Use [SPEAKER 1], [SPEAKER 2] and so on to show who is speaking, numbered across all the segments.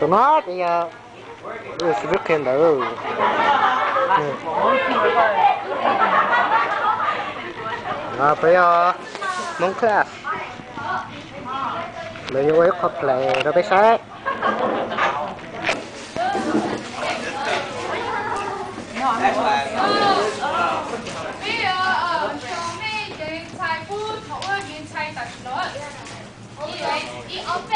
[SPEAKER 1] tụi nó bây giờ rất khen tử bây giờ Hmong Class bây giờ quét học lệ rồi bé sáng
[SPEAKER 2] bây giờ trong mấy件菜鋪頭一件菜特率，一歐幣。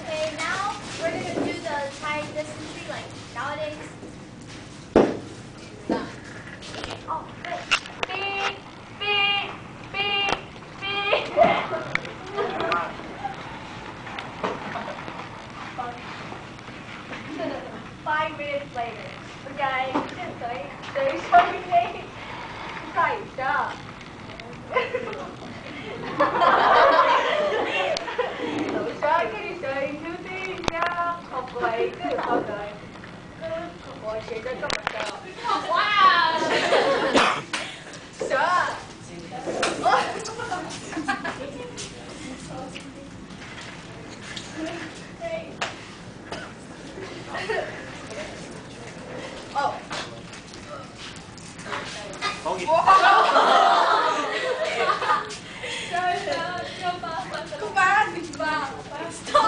[SPEAKER 2] Okay,
[SPEAKER 3] now we're going to do the Thai dysentery like nowadays. Oh, wait. Beep, beep, beep, beep. 5 minutes later. Okay, they show me right job.
[SPEAKER 2] Wow!
[SPEAKER 3] Sợ.
[SPEAKER 2] Oh. Stop.